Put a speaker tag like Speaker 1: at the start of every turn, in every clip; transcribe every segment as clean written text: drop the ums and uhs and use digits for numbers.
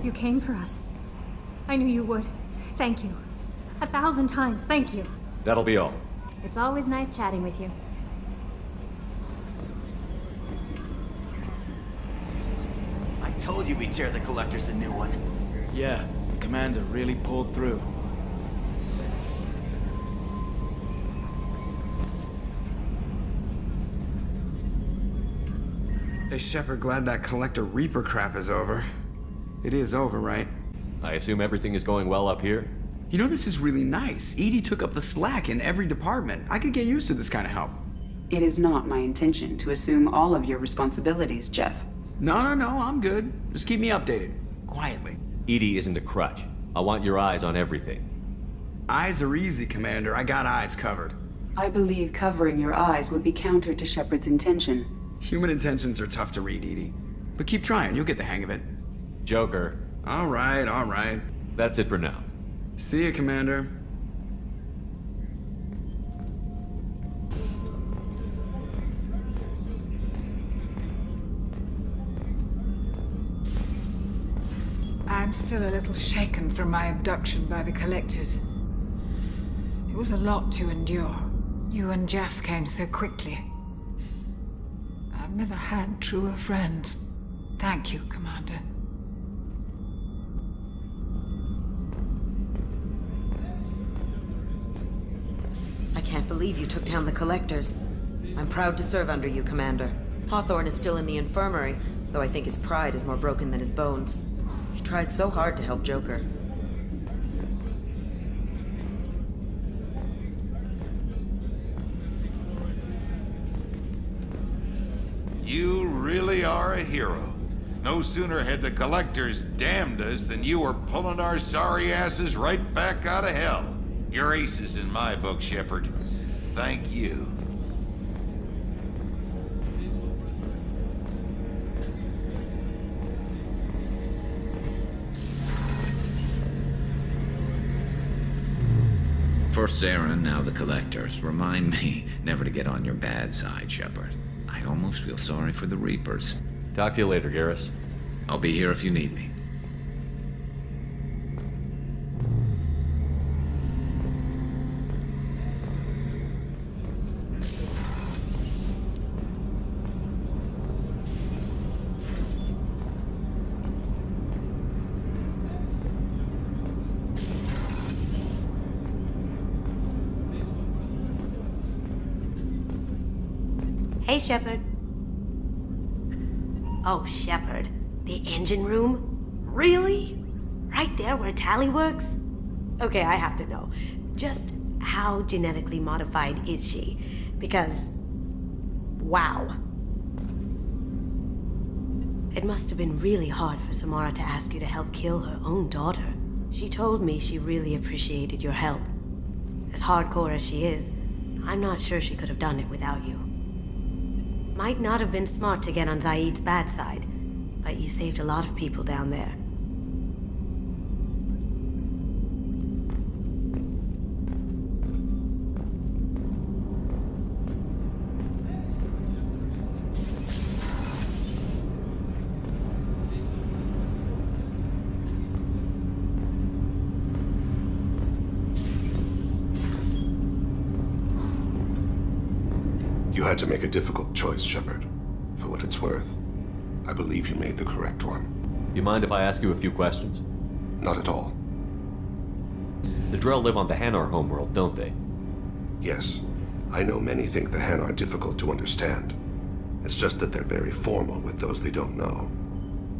Speaker 1: You came for us. I knew you would. Thank you. 1,000 times, thank you.
Speaker 2: That'll be all.
Speaker 1: It's always nice chatting with you.
Speaker 3: I told you we'd tear the Collectors a new one.
Speaker 4: Yeah, the Commander really pulled through.
Speaker 5: Hey, Shepard, glad that Collector Reaper crap is over. It is over, right?
Speaker 2: I assume everything is going well up here?
Speaker 5: You know, this is really nice. EDI took up the slack in every department. I could get used to this kind of help.
Speaker 6: It is not my intention to assume all of your responsibilities, Jeff.
Speaker 5: No, I'm good. Just keep me updated. Quietly.
Speaker 2: EDI isn't a crutch. I want your eyes on everything.
Speaker 5: Eyes are easy, Commander. I got eyes covered.
Speaker 6: I believe covering your eyes would be counter to Shepard's intention.
Speaker 5: Human intentions are tough to read, EDI. But keep trying, you'll get the hang of it.
Speaker 2: Joker.
Speaker 5: All right.
Speaker 2: That's it for now.
Speaker 5: See you, Commander.
Speaker 7: I'm still a little shaken from my abduction by the Collectors. It was a lot to endure. You and Jeff came so quickly. I've never had truer friends. Thank you, Commander.
Speaker 8: I can't believe you took down the Collectors. I'm proud to serve under you, Commander. Hawthorne is still in the infirmary, though I think his pride is more broken than his bones. He tried so hard to help Joker.
Speaker 9: You really are a hero. No sooner had the Collectors damned us than you were pulling our sorry asses right back out of hell. You're aces in my book, Shepard. Thank you.
Speaker 10: First Saren, now the Collectors. Remind me never to get on your bad side, Shepard. I almost feel sorry for the Reapers.
Speaker 2: Talk to you later, Garrus.
Speaker 10: I'll be here if you need me.
Speaker 8: Hey, Shepard. Oh, Shepard. The engine room? Really? Right there where Tali works? Okay, I have to know. Just how genetically modified is she? Because... wow. It must have been really hard for Samara to ask you to help kill her own daughter. She told me she really appreciated your help. As hardcore as she is, I'm not sure she could have done it without you. Might not have been smart to get on Zaid's bad side, but you saved a lot of people down there.
Speaker 11: You had to make a difficult choice, Shepard. For what it's worth, I believe you made the correct one.
Speaker 2: You mind if I ask you a few questions?
Speaker 11: Not at all.
Speaker 2: The Drell live on the Hanar homeworld, don't they?
Speaker 11: Yes. I know many think the Han are difficult to understand. It's just that they're very formal with those they don't know.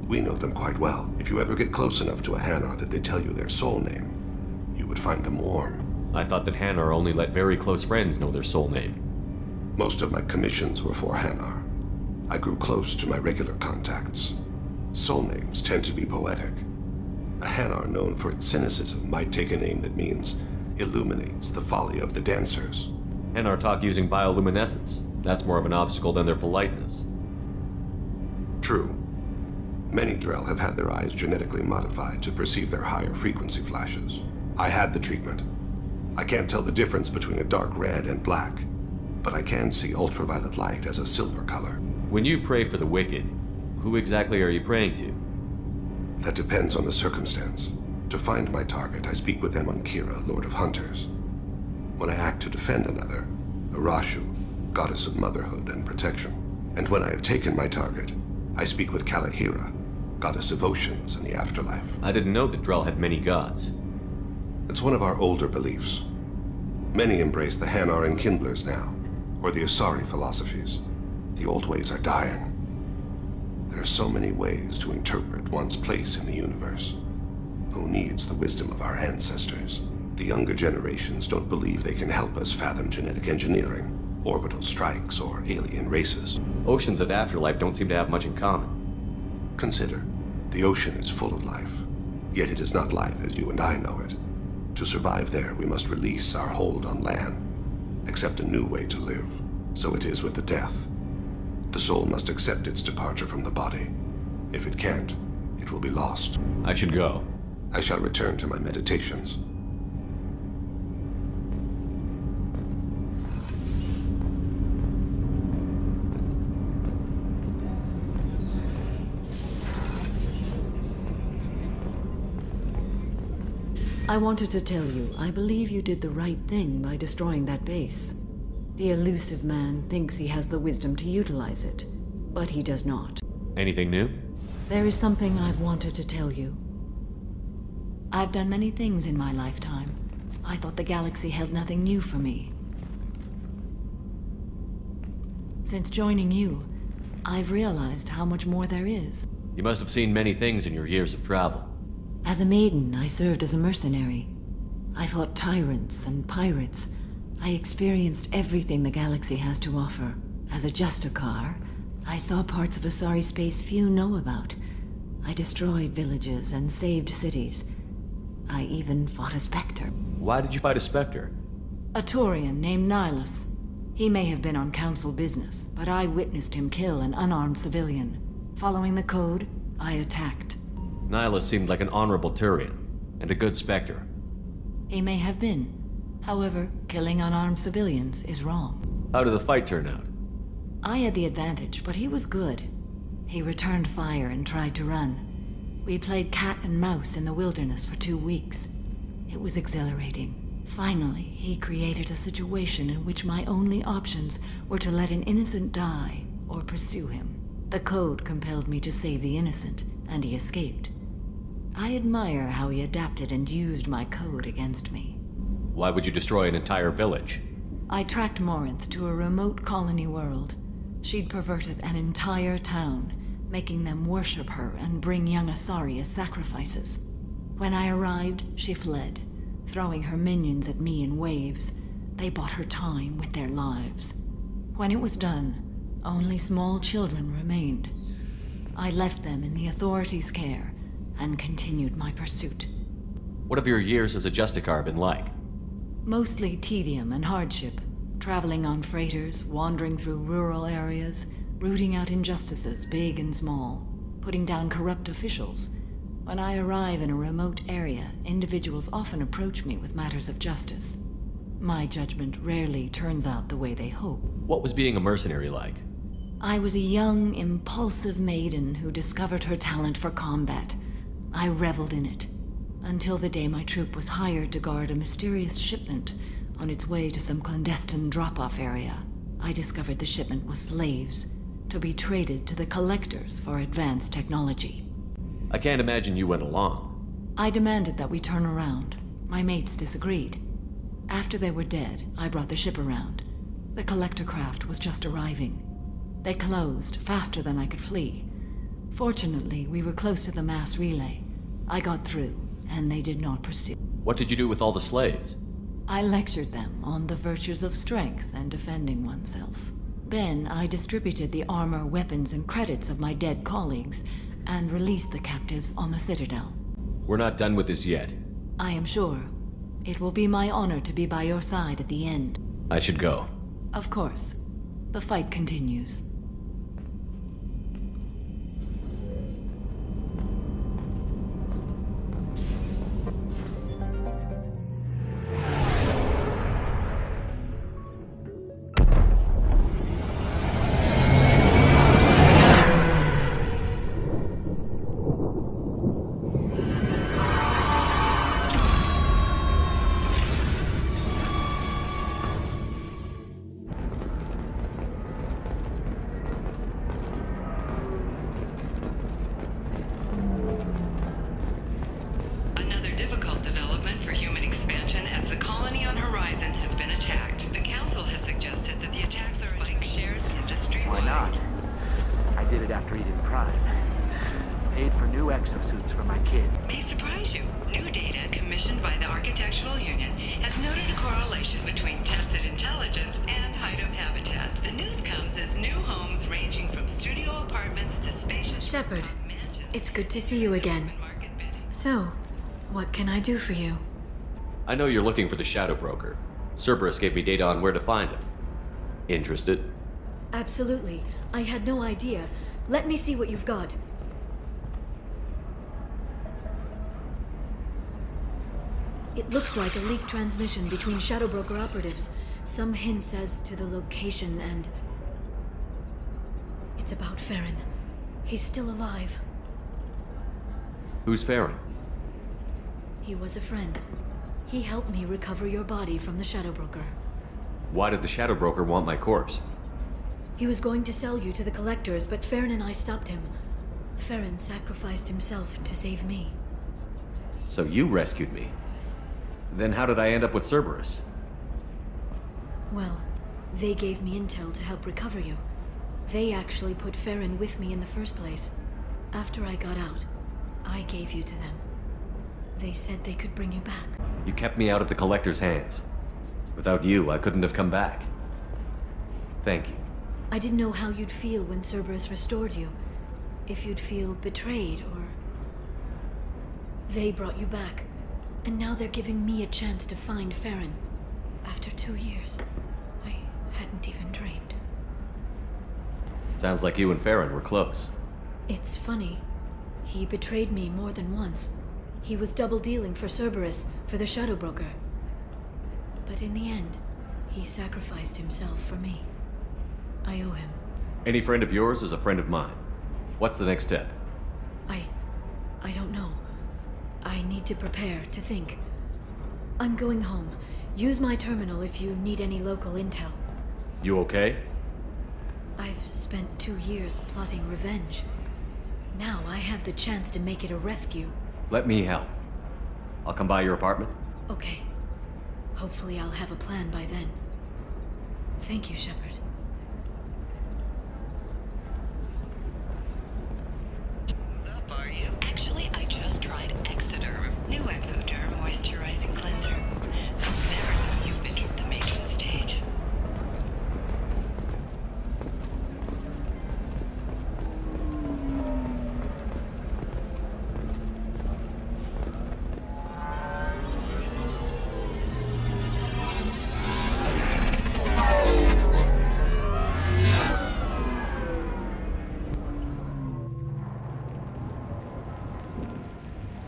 Speaker 11: We know them quite well. If you ever get close enough to a Hanar that they tell you their soul name, you would find them warm.
Speaker 2: I thought that Hanar only let very close friends know their soul name.
Speaker 11: Most of my commissions were for Hanar. I grew close to my regular contacts. Soul names tend to be poetic. A Hanar known for its cynicism might take a name that means illuminates the folly of the dancers.
Speaker 2: Hanar talk using bioluminescence. That's more of an obstacle than their politeness.
Speaker 11: True. Many Drell have had their eyes genetically modified to perceive their higher frequency flashes. I had the treatment. I can't tell the difference between a dark red and black, but I can see ultraviolet light as a silver color.
Speaker 2: When you pray for the wicked, who exactly are you praying to?
Speaker 11: That depends on the circumstance. To find my target, I speak with Emon Kira, Lord of Hunters. When I act to defend another, Arashu, Goddess of Motherhood and Protection. And when I have taken my target, I speak with Kalahira, Goddess of Oceans and the Afterlife.
Speaker 2: I didn't know that Drell had many gods.
Speaker 11: It's one of our older beliefs. Many embrace the Hanar and Kindlers now, or the Asari philosophies. The old ways are dying. There are so many ways to interpret one's place in the universe. Who needs the wisdom of our ancestors? The younger generations don't believe they can help us fathom genetic engineering, orbital strikes, or alien races.
Speaker 2: Oceans and Afterlife don't seem to have much in common.
Speaker 11: Consider, the ocean is full of life, yet it is not life as you and I know it. To survive there, we must release our hold on land, accept a new way to live. So it is with the death. The soul must accept its departure from the body. If it can't, it will be lost.
Speaker 2: I should go.
Speaker 11: I shall return to my meditations.
Speaker 12: I wanted to tell you, I believe you did the right thing by destroying that base. The elusive man thinks he has the wisdom to utilize it, but he does not.
Speaker 2: Anything new?
Speaker 12: There is something I've wanted to tell you. I've done many things in my lifetime. I thought the galaxy held nothing new for me. Since joining you, I've realized how much more there is.
Speaker 2: You must have seen many things in your years of travel.
Speaker 12: As a maiden, I served as a mercenary. I fought tyrants and pirates. I experienced everything the galaxy has to offer. As a Justicar, I saw parts of Asari space few know about. I destroyed villages and saved cities. I even fought a Spectre.
Speaker 2: Why did you fight a Spectre?
Speaker 12: A Turian named Nihilus. He may have been on council business, but I witnessed him kill an unarmed civilian. Following the code, I attacked.
Speaker 2: Nihilus seemed like an honorable Turian, and a good Spectre.
Speaker 12: He may have been. However, killing unarmed civilians is wrong.
Speaker 2: How did the fight turn out?
Speaker 12: I had the advantage, but he was good. He returned fire and tried to run. We played cat and mouse in the wilderness for 2 weeks. It was exhilarating. Finally, he created a situation in which my only options were to let an innocent die or pursue him. The code compelled me to save the innocent, and he escaped. I admire how he adapted and used my code against me.
Speaker 2: Why would you destroy an entire village?
Speaker 12: I tracked Morinth to a remote colony world. She'd perverted an entire town, making them worship her and bring young Asari as sacrifices. When I arrived, she fled, throwing her minions at me in waves. They bought her time with their lives. When it was done, only small children remained. I left them in the authorities' care and continued my pursuit.
Speaker 2: What have your years as a Justicar been like?
Speaker 12: Mostly tedium and hardship, traveling on freighters, wandering through rural areas, rooting out injustices big and small, putting down corrupt officials. When I arrive in a remote area, individuals often approach me with matters of justice. My judgment rarely turns out the way they hope.
Speaker 2: What was being a mercenary like?
Speaker 12: I was a young, impulsive maiden who discovered her talent for combat. I reveled in it, until the day my troop was hired to guard a mysterious shipment on its way to some clandestine drop-off area. I discovered the shipment was slaves, to be traded to the Collectors for advanced technology.
Speaker 2: I can't imagine you went along.
Speaker 12: I demanded that we turn around. My mates disagreed. After they were dead, I brought the ship around. The Collector craft was just arriving. They closed faster than I could flee. Fortunately, we were close to the mass relay. I got through, and they did not pursue.
Speaker 2: What did you do with all the slaves?
Speaker 12: I lectured them on the virtues of strength and defending oneself. Then I distributed the armor, weapons, and credits of my dead colleagues, and released the captives on the Citadel.
Speaker 2: We're not done with this yet.
Speaker 12: I am sure. It will be my honor to be by your side at the end.
Speaker 2: I should go.
Speaker 12: Of course. The fight continues.
Speaker 13: suits for my kid.
Speaker 14: May surprise you. New data commissioned by the Architectural Union has noted a correlation between tested intelligence and hideout habitats. The news comes as new homes ranging from studio apartments to spacious...
Speaker 12: Shepard, it's good to see you again. So, what can I do for you?
Speaker 2: I know you're looking for the Shadow Broker. Cerberus gave me data on where to find him. Interested?
Speaker 12: Absolutely. I had no idea. Let me see what you've got. It looks like a leaked transmission between Shadow Broker operatives. Some hints as to the location and... It's about Farron. He's still alive.
Speaker 2: Who's Farron?
Speaker 12: He was a friend. He helped me recover your body from the Shadow Broker.
Speaker 2: Why did the Shadow Broker want my corpse?
Speaker 12: He was going to sell you to the Collectors, but Farron and I stopped him. Farron sacrificed himself to save me.
Speaker 2: So you rescued me. Then how did I end up with Cerberus?
Speaker 12: Well, they gave me intel to help recover you. They actually put Farron with me in the first place. After I got out, I gave you to them. They said they could bring you back.
Speaker 2: You kept me out of the Collector's hands. Without you, I couldn't have come back. Thank you.
Speaker 12: I didn't know how you'd feel when Cerberus restored you. If you'd feel betrayed, or... They brought you back, and now they're giving me a chance to find Farron. After 2 years, I hadn't even dreamed.
Speaker 2: Sounds like you and Farron were close.
Speaker 12: It's funny. He betrayed me more than once. He was double-dealing for Cerberus, for the Shadow Broker. But in the end, he sacrificed himself for me. I owe him.
Speaker 2: Any friend of yours is a friend of mine. What's the next step?
Speaker 12: I don't know. I need to prepare, to think. I'm going home. Use my terminal if you need any local intel.
Speaker 2: You okay?
Speaker 12: I've spent 2 years plotting revenge. Now I have the chance to make it a rescue.
Speaker 2: Let me help. I'll come by your apartment.
Speaker 12: Okay. Hopefully I'll have a plan by then. Thank you, Shepard.
Speaker 14: What's up, are you? Actually, I just tried Exoderm. New Exoderm moisturizing cleanser. There, you've entered the matron stage.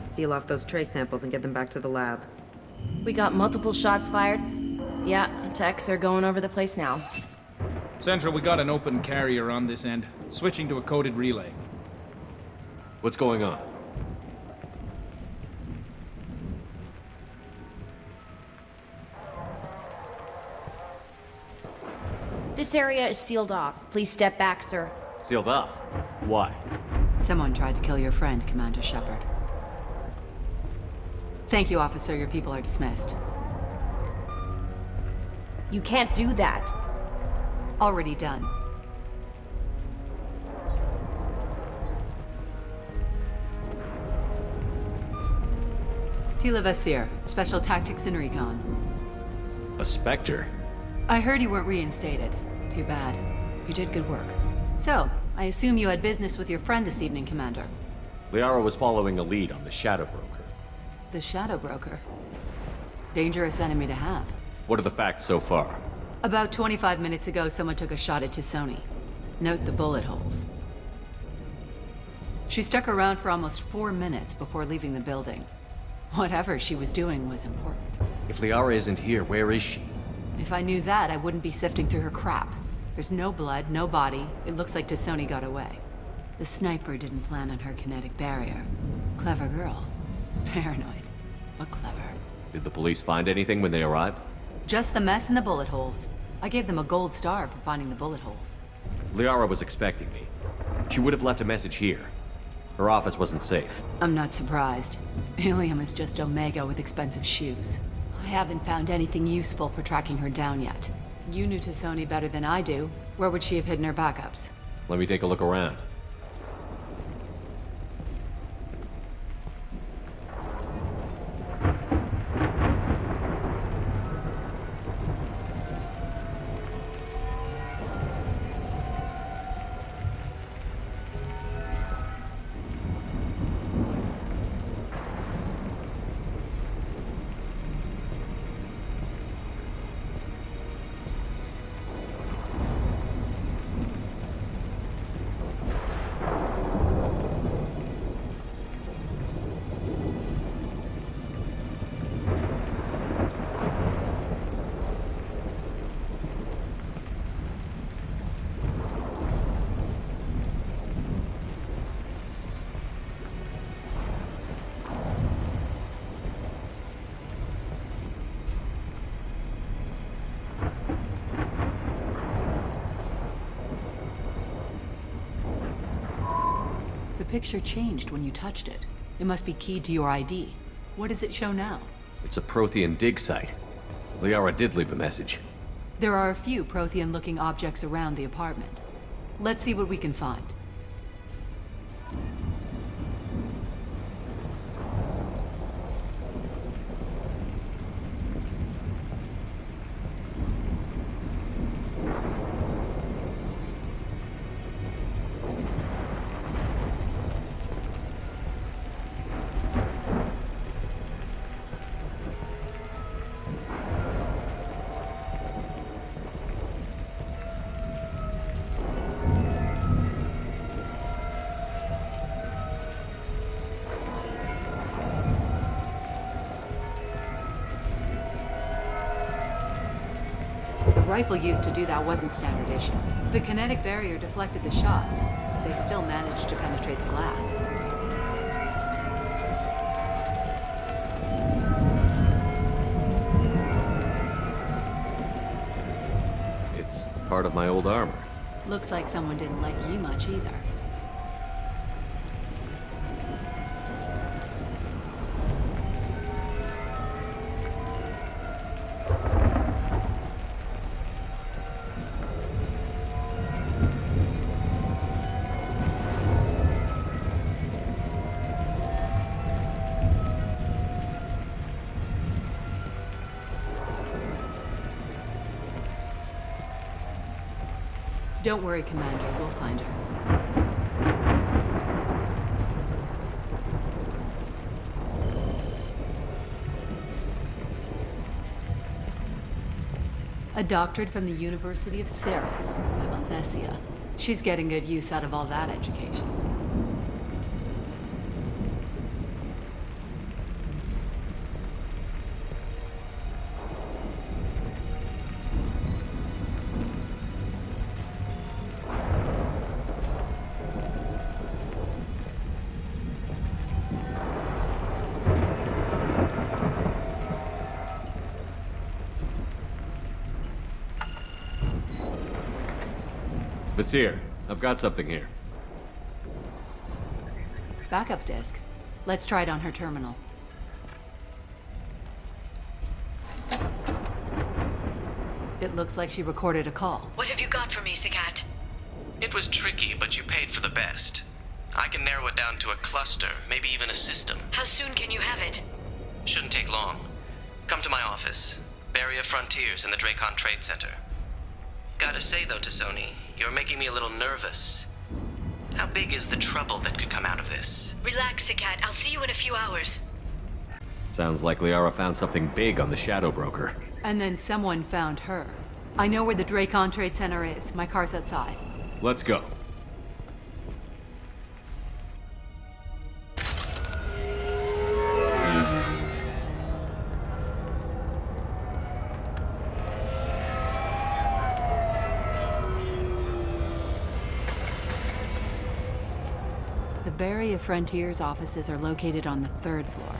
Speaker 15: Seal off those trace samples and get them back to the lab. We got multiple shots fired. Yeah, techs are going over the place now.
Speaker 4: Central, we got an open carrier on this end. Switching to a coded relay.
Speaker 2: What's going on?
Speaker 15: This area is sealed off. Please step back, sir.
Speaker 2: Sealed off? Why?
Speaker 16: Someone tried to kill your friend, Commander Shepard. Thank you, officer. Your people are dismissed.
Speaker 15: You can't do that.
Speaker 16: Already done. Tila Vasir, Special Tactics and Recon.
Speaker 2: A Spectre?
Speaker 16: I heard you weren't reinstated. Too bad. You did good work. So, I assume you had business with your friend this evening, Commander.
Speaker 2: Liara was following a lead on the Shadow Broker.
Speaker 16: The Shadow Broker. Dangerous enemy to have.
Speaker 2: What are the facts so far?
Speaker 16: About 25 minutes ago, someone took a shot at T'Soni. Note the bullet holes. She stuck around for almost 4 minutes before leaving the building. Whatever she was doing was important.
Speaker 2: If Liara isn't here, where is she?
Speaker 16: If I knew that, I wouldn't be sifting through her crap. There's no blood, no body. It looks like T'Soni got away. The sniper didn't plan on her kinetic barrier. Clever girl. Paranoid, but clever.
Speaker 2: Did the police find anything when they arrived?
Speaker 16: Just the mess and the bullet holes. I gave them a gold star for finding the bullet holes.
Speaker 2: Liara was expecting me. She would have left a message here. Her office wasn't safe.
Speaker 16: I'm not surprised. Ilium is just Omega with expensive shoes. I haven't found anything useful for tracking her down yet. You knew T'Soni better than I do. Where would she have hidden her backups?
Speaker 2: Let me take a look around.
Speaker 16: The picture changed when you touched it. It must be keyed to your ID. What does it show now?
Speaker 2: It's a Prothean dig site. Liara did leave a message.
Speaker 16: There are a few Prothean-looking objects around the apartment. Let's see what we can find. The rifle used to do that wasn't standard issue. The kinetic barrier deflected the shots, but they still managed to penetrate the glass.
Speaker 2: It's part of my old armor.
Speaker 16: Looks like someone didn't like you much either. Don't worry, Commander. We'll find her. A doctorate from the University of Ceres, by Monthesia. She's getting good use out of all that education.
Speaker 2: Vasir, I've got something here.
Speaker 16: Backup disk. Let's try it on her terminal. It looks like she recorded a call.
Speaker 14: What have you got for me, Sagat?
Speaker 13: It was tricky, but you paid for the best. I can narrow it down to a cluster, maybe even a system.
Speaker 14: How soon can you have it?
Speaker 13: Shouldn't take long. Come to my office. Barrier Frontiers in the Dracon Trade Center. Gotta say, though, T'Soni, you're making me a little nervous. How big is the trouble that could come out of this?
Speaker 14: Relax, Sagat. I'll see you in a few hours.
Speaker 2: Sounds like Liara found something big on the Shadow Broker.
Speaker 16: And then someone found her. I know where the Dracon Trade Center is. My car's outside.
Speaker 2: Let's go.
Speaker 16: The Barrier Frontiers offices are located on the 3rd floor.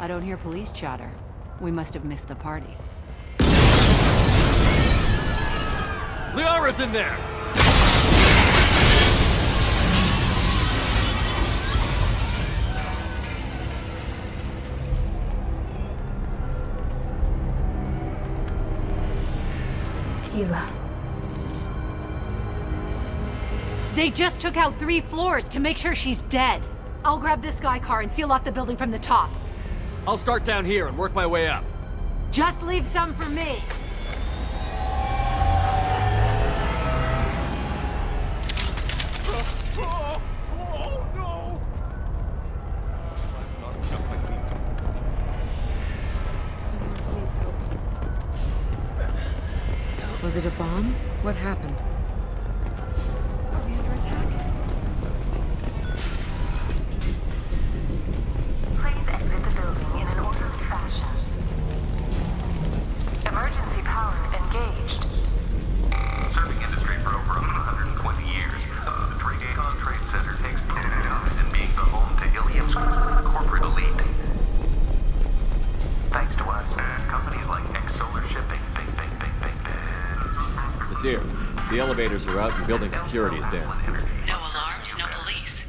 Speaker 16: I don't hear police chatter. We must have missed the party.
Speaker 2: Liara's in there!
Speaker 7: Keela.
Speaker 16: They just took out 3 floors to make sure she's dead. I'll grab this Sky car and seal off the building from the top.
Speaker 2: I'll start down here and work my way up.
Speaker 16: Just leave some for me.
Speaker 15: Was it a bomb? What happened?
Speaker 7: Are we under attack?
Speaker 17: Please exit the building in an orderly fashion. Emergency power engaged.
Speaker 18: Serving industry for over 120 years, the Dracon Trade Center takes pride in being the home to Ilium's corporate elite. Thanks to us, companies like X-Solar Shipping,
Speaker 2: Vasir, the elevators are out and building security is down.
Speaker 14: No alarms, no police.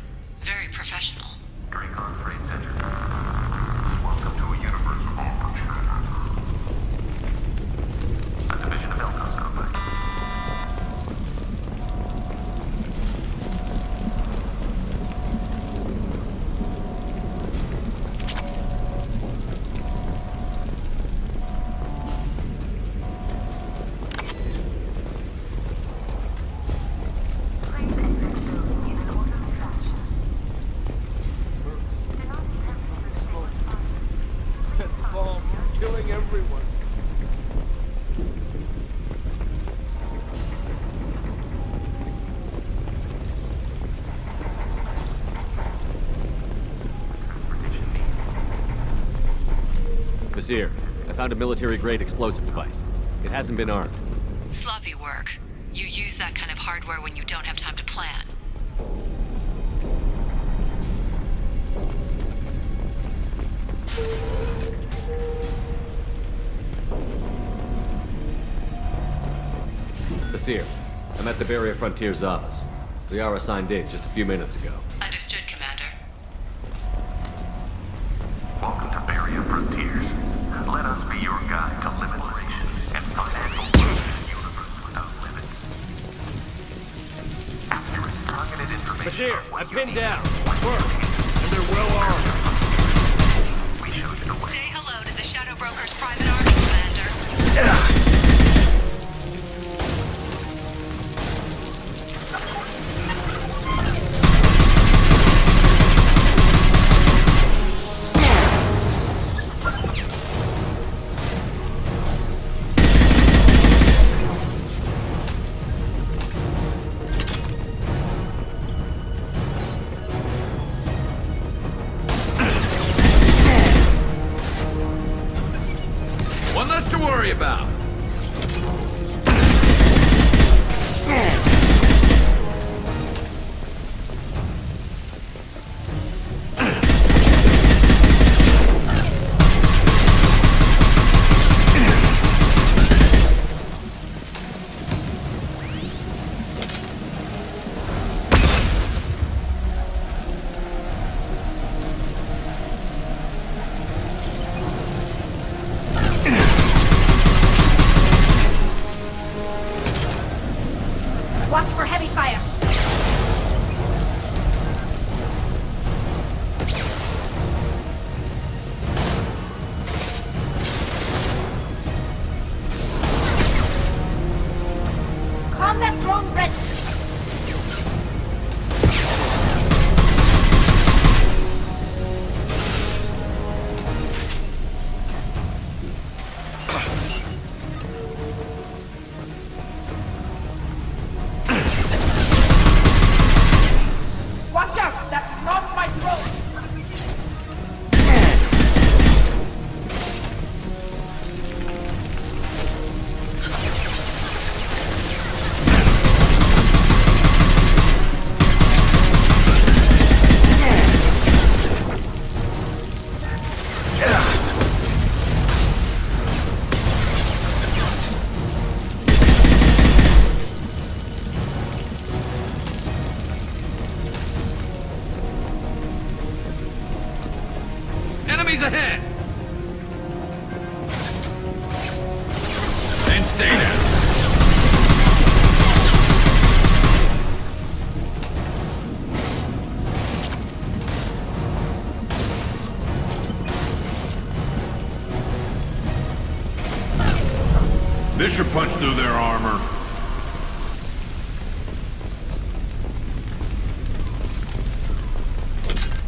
Speaker 2: Vizier, I found a military-grade explosive device. It hasn't been armed.
Speaker 16: Sloppy work. You use that kind of hardware when you don't have time to plan.
Speaker 2: Vizier, I'm at the Barrier Frontiers office. Liara signed in just a few minutes ago.
Speaker 16: Understood, Commander.
Speaker 18: Welcome to Barrier Frontiers. Let us be your guide to limitless and financial growth in a universe without limits. Accurate, targeted information.
Speaker 2: Vizier, I've pinned down. Work. And they're well armed.
Speaker 16: Say hello to the Shadow Broker's private army, Commander.
Speaker 10: One less to worry about.
Speaker 1: Watch for heavy fire. Combat drone ready. Watch out! That's not my drone!
Speaker 10: Enemies ahead! And stay there.
Speaker 9: This should punch through their armor.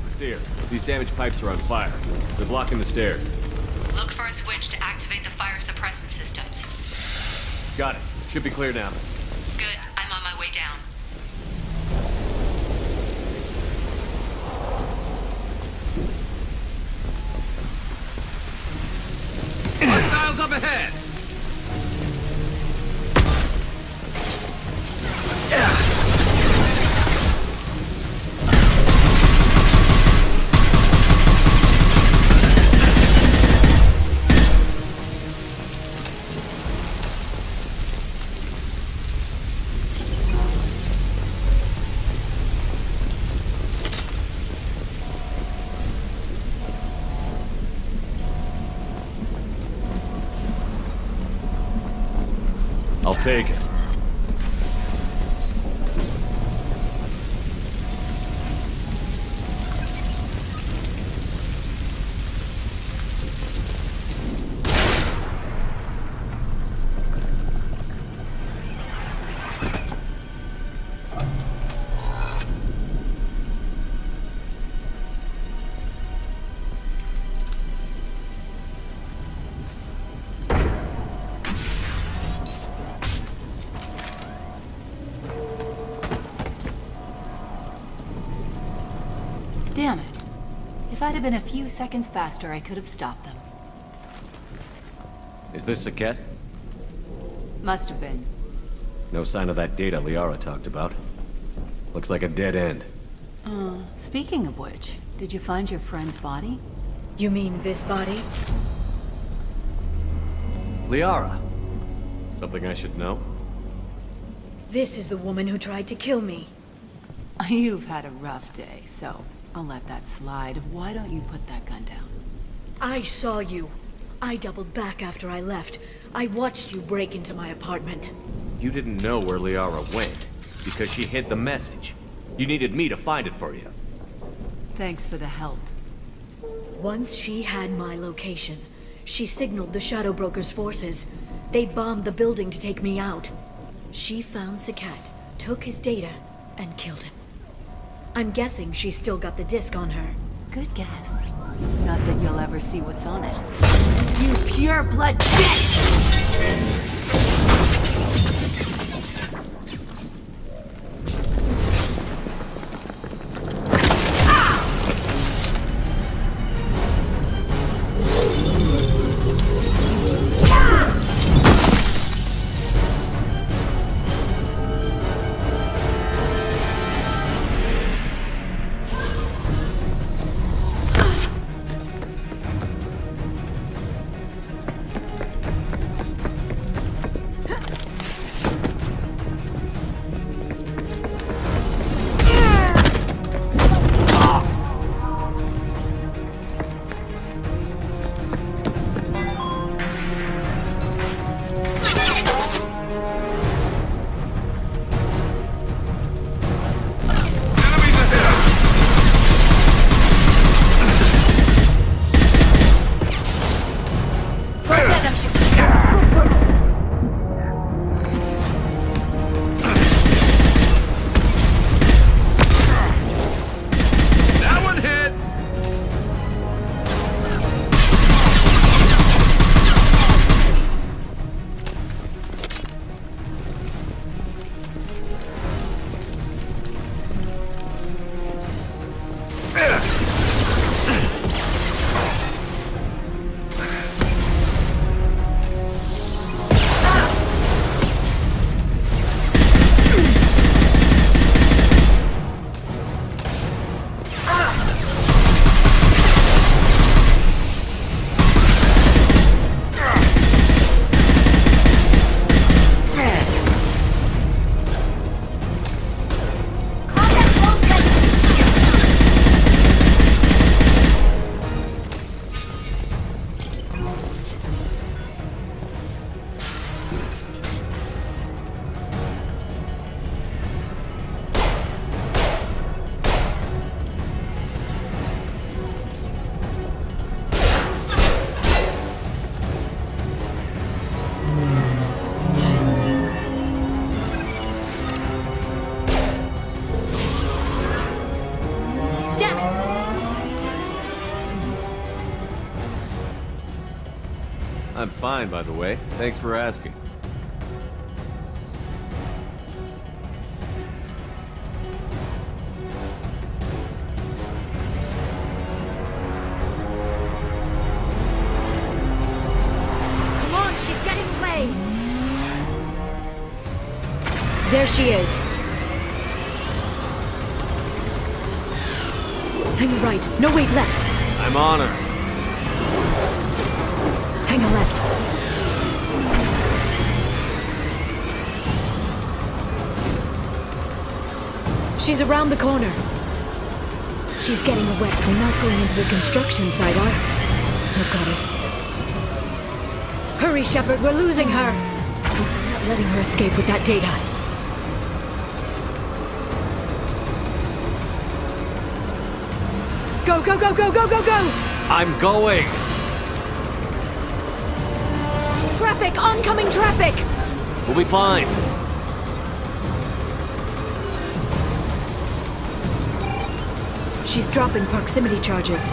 Speaker 2: Vizier, these damaged pipes are on fire. They're blocking the stairs.
Speaker 16: Look for a switch to activate the fire suppressant systems.
Speaker 2: Got it. Should be clear now.
Speaker 16: Good. I'm on my way down.
Speaker 10: Hostiles up ahead!
Speaker 2: I'll take it.
Speaker 16: Damn it. If I'd have been a few seconds faster, I could have stopped them.
Speaker 2: Is this Saket?
Speaker 16: Must have been.
Speaker 2: No sign of that data Liara talked about. Looks like a dead end.
Speaker 16: Speaking of which, did you find your friend's body?
Speaker 12: You mean this body?
Speaker 2: Liara. Something I should know?
Speaker 12: This is the woman who tried to kill me.
Speaker 16: You've had a rough day, so I'll let that slide. Why don't you put that gun down?
Speaker 12: I saw you. I doubled back after I left. I watched you break into my apartment.
Speaker 2: You didn't know where Liara went, because she hid the message. You needed me to find it for you.
Speaker 16: Thanks for the help.
Speaker 12: Once she had my location, she signaled the Shadow Broker's forces. They bombed the building to take me out. She found Saket, took his data, and killed him. I'm guessing she's still got the disc on her.
Speaker 16: Good guess. Not that you'll ever see what's on it. You pure blood bitch!
Speaker 2: I'm fine, by the way. Thanks for asking.
Speaker 12: Come on, she's getting away! There she is. Hang a right. No, wait, left.
Speaker 2: I'm on her.
Speaker 12: Hang a left. She's around the corner. She's getting away. We're not going into the construction site, are we? Oh, goddess. Hurry, Shepard, we're losing her. We're not letting her escape with that data. Go, go, go, go, go, go, go!
Speaker 2: I'm going!
Speaker 12: Traffic! Oncoming traffic!
Speaker 2: We'll be fine.
Speaker 12: She's dropping proximity charges.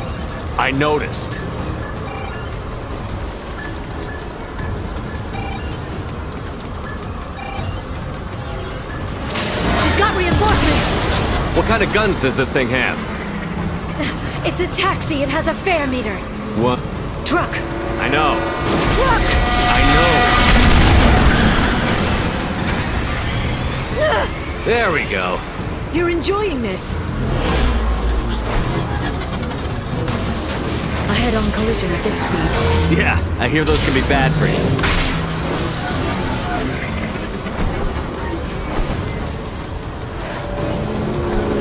Speaker 2: I noticed.
Speaker 12: She's got reinforcements!
Speaker 2: What kind of guns does this thing have?
Speaker 12: It's a taxi. It has a fare meter.
Speaker 2: What?
Speaker 12: Truck.
Speaker 2: I know.
Speaker 12: Truck!
Speaker 2: I There we go.
Speaker 12: You're enjoying this. A head-on collision at this speed.
Speaker 2: Yeah, I hear those can be bad for you.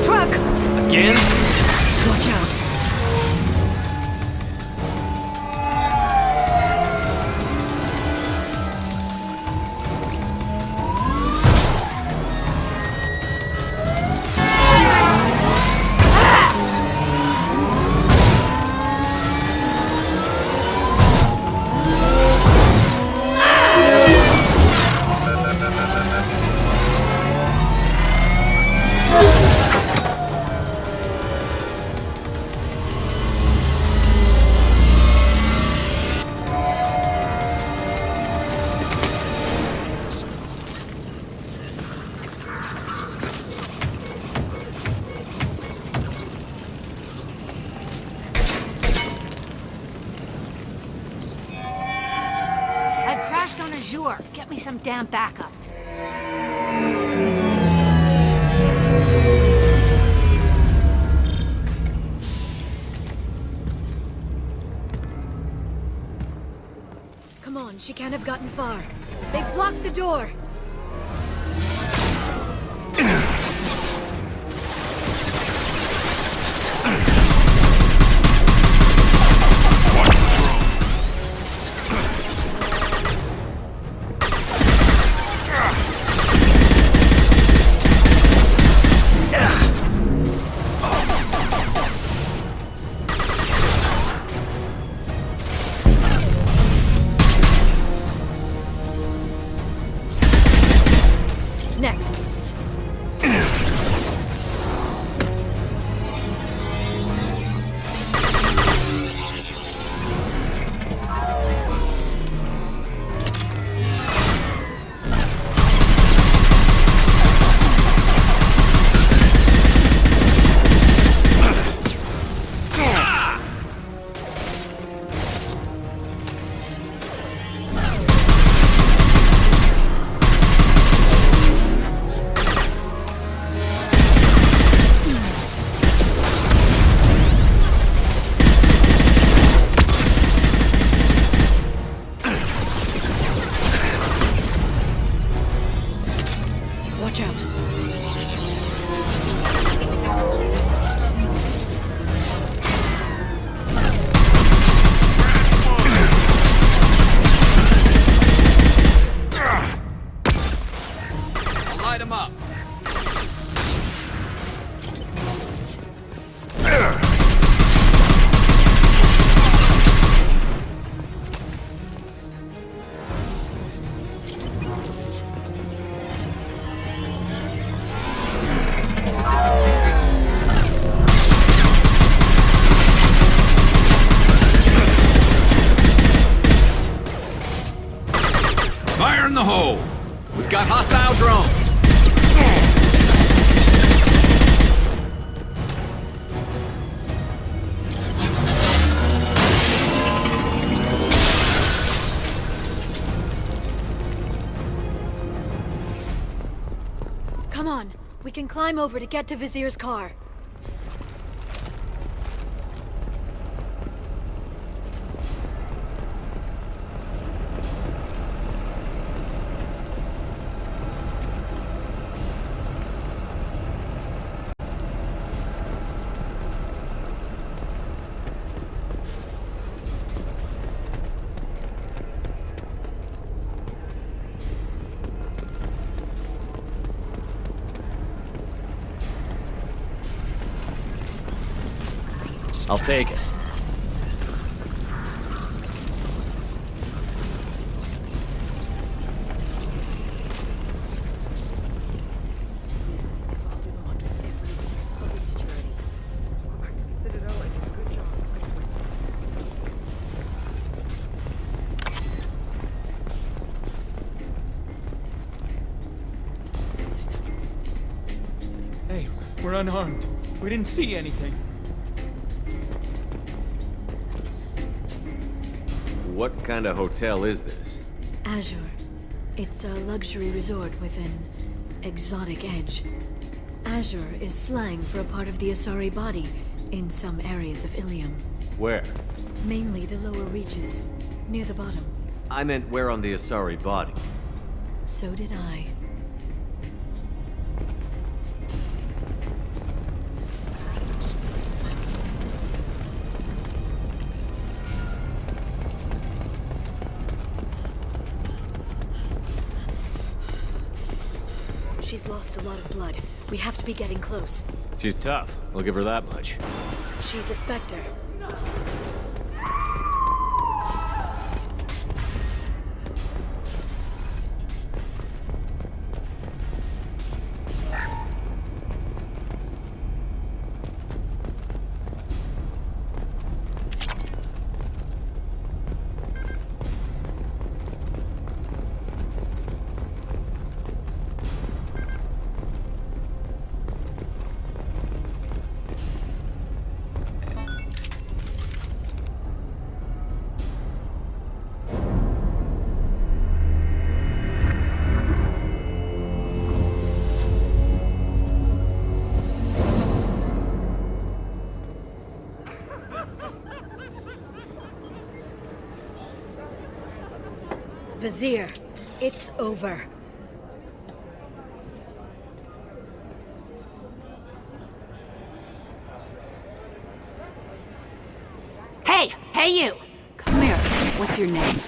Speaker 12: Truck!
Speaker 2: Again?
Speaker 12: Watch out.
Speaker 19: I've crashed on Azure. Get me some damn backup.
Speaker 12: Come on, she can't have gotten far. They've blocked the door. Next. Watch out.
Speaker 4: Light him up. Fire in the hole! We've got hostile drones!
Speaker 12: Come on. We can climb over to get to Vizier's car.
Speaker 2: I'll take it.
Speaker 4: Hey, we're unarmed. We didn't see anything.
Speaker 2: What kind of hotel is this?
Speaker 20: Azure. It's a luxury resort with an exotic edge. Azure is slang for a part of the Asari body in some areas of Ilium.
Speaker 2: Where?
Speaker 20: Mainly the lower reaches, near the bottom.
Speaker 2: I meant where on the Asari body.
Speaker 20: So did I. She's lost a lot of blood. We have to be getting close.
Speaker 2: She's tough. I'll give her that much.
Speaker 20: She's a Spectre. Vizier, it's over.
Speaker 16: Hey! Hey, you! Come here. What's your name?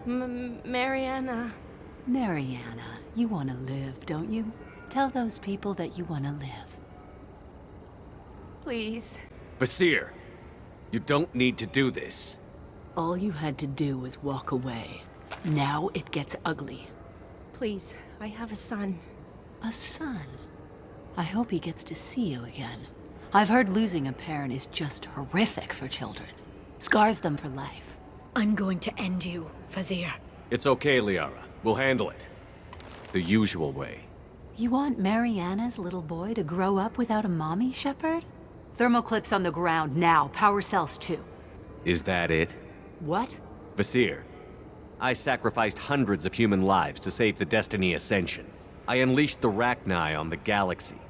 Speaker 8: Mariana.
Speaker 16: Mariana. You want to live, don't you? Tell those people that you want to live.
Speaker 8: Please.
Speaker 2: Basir, you don't need to do this.
Speaker 16: All you had to do was walk away. Now it gets ugly.
Speaker 8: Please, I have a son.
Speaker 16: A son? I hope he gets to see you again. I've heard losing a parent is just horrific for children. Scars them for life.
Speaker 20: I'm going to end you, Vizier.
Speaker 2: It's okay, Liara. We'll handle it. The usual way.
Speaker 16: You want Mariana's little boy to grow up without a mommy, Shepard? Thermal clips on the ground now. Power cells too.
Speaker 2: Is that it?
Speaker 16: What?
Speaker 2: Basir, I sacrificed hundreds of human lives to save the Destiny Ascension. I unleashed the Rachni on the galaxy.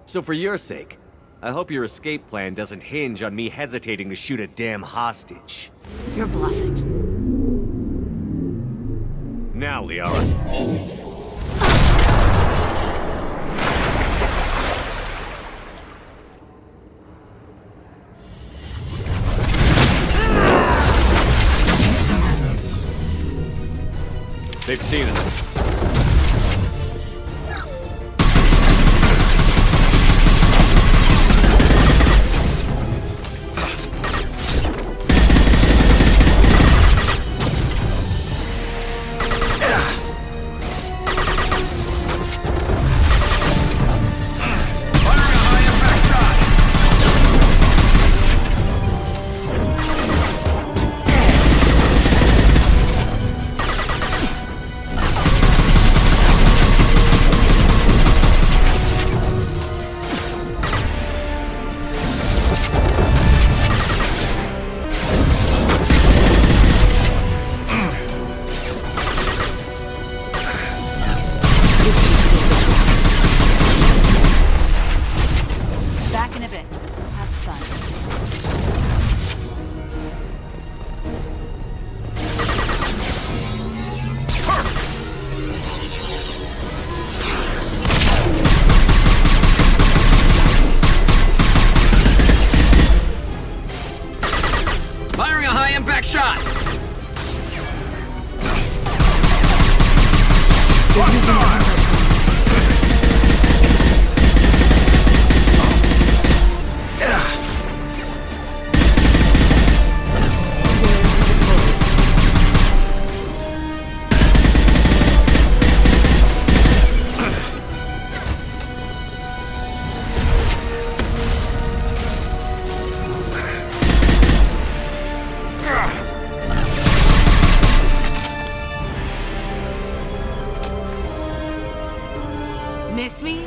Speaker 2: So for your sake, I hope your escape plan doesn't hinge on me hesitating to shoot a damn hostage.
Speaker 16: You're bluffing.
Speaker 2: Now, Liara. They've seen us.
Speaker 21: shot!
Speaker 16: Miss me?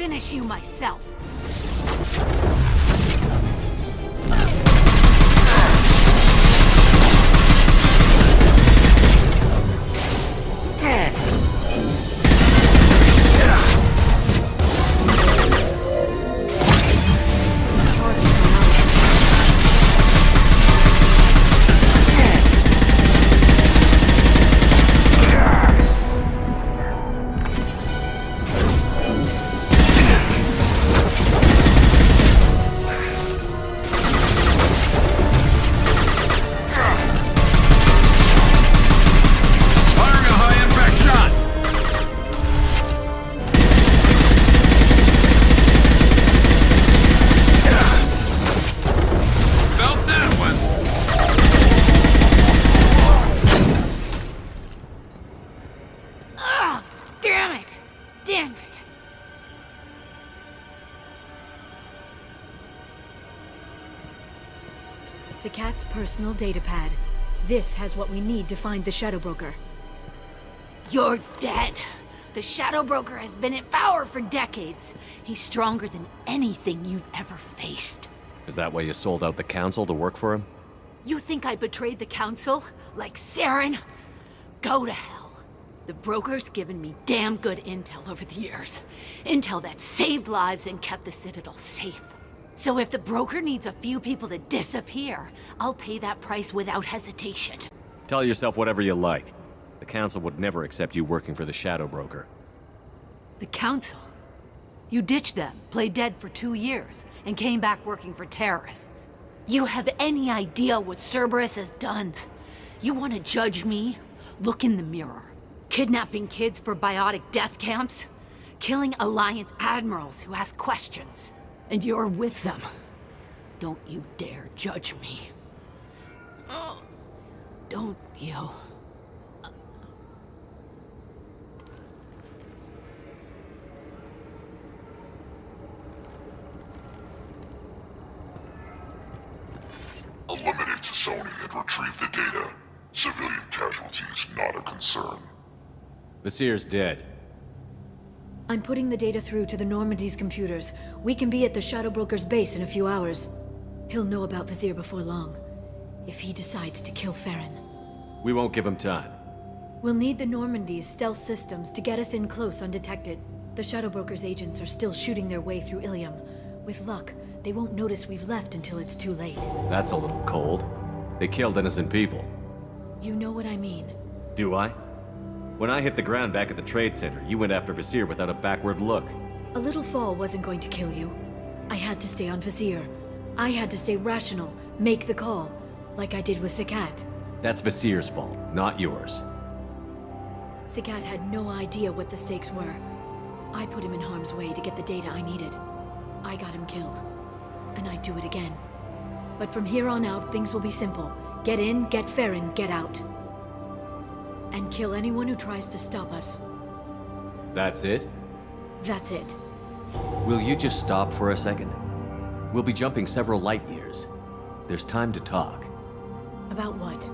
Speaker 19: finish you myself.
Speaker 20: Sakat's personal datapad. This has what we need to find the Shadow Broker.
Speaker 19: You're dead. The Shadow Broker has been in power for decades. He's stronger than anything you've ever faced.
Speaker 2: Is that why you sold out the Council to work for him?
Speaker 19: You think I betrayed the Council? Like Saren? Go to hell. The Broker's given me damn good intel over the years. Intel that saved lives and kept the Citadel safe. So if the Broker needs a few people to disappear, I'll pay that price without hesitation.
Speaker 2: Tell yourself whatever you like. The Council would never accept you working for the Shadow Broker.
Speaker 19: The Council? You ditched them, played dead for 2 years, and came back working for terrorists. You have any idea what Cerberus has done? You want to judge me? Look in the mirror. Kidnapping kids for biotic death camps? Killing Alliance admirals who ask questions. And you're with them. Don't you dare judge me. Don't you?
Speaker 21: Eliminate Sony and retrieve the data. Civilian casualties not a concern.
Speaker 2: Vasir's dead.
Speaker 20: I'm putting the data through to the Normandy's computers. We can be at the Shadow Broker's base in a few hours. He'll know about Vasir before long. If he decides to kill Farron.
Speaker 2: We won't give him time.
Speaker 20: We'll need the Normandy's stealth systems to get us in close undetected. The Shadow Broker's agents are still shooting their way through Ilium. With luck, they won't notice we've left until it's too late.
Speaker 2: That's a little cold. They killed innocent people.
Speaker 20: You know what I mean.
Speaker 2: Do I? When I hit the ground back at the trade center, you went after Vasir without a backward look.
Speaker 20: A little fall wasn't going to kill you. I had to stay on Vasir. I had to stay rational, make the call, like I did with Sakat.
Speaker 2: That's Vasir's fault, not yours.
Speaker 20: Sakat had no idea what the stakes were. I put him in harm's way to get the data I needed. I got him killed. And I'd do it again. But from here on out, things will be simple. Get in, get Farron, get out. And kill anyone who tries to stop us.
Speaker 2: That's it?
Speaker 20: That's it.
Speaker 2: Will you just stop for a second? We'll be jumping several light years. There's time to talk.
Speaker 20: About what?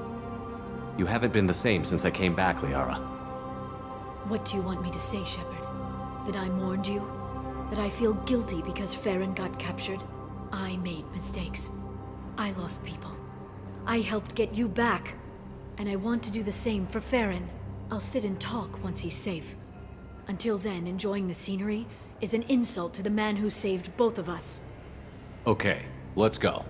Speaker 2: You haven't been the same since I came back, Liara.
Speaker 20: What do you want me to say, Shepard? That I mourned you? That I feel guilty because Farron got captured? I made mistakes. I lost people. I helped get you back. And I want to do the same for Farron. I'll sit and talk once he's safe. Until then, enjoying the scenery is an insult to the man who saved both of us.
Speaker 2: Okay, let's go.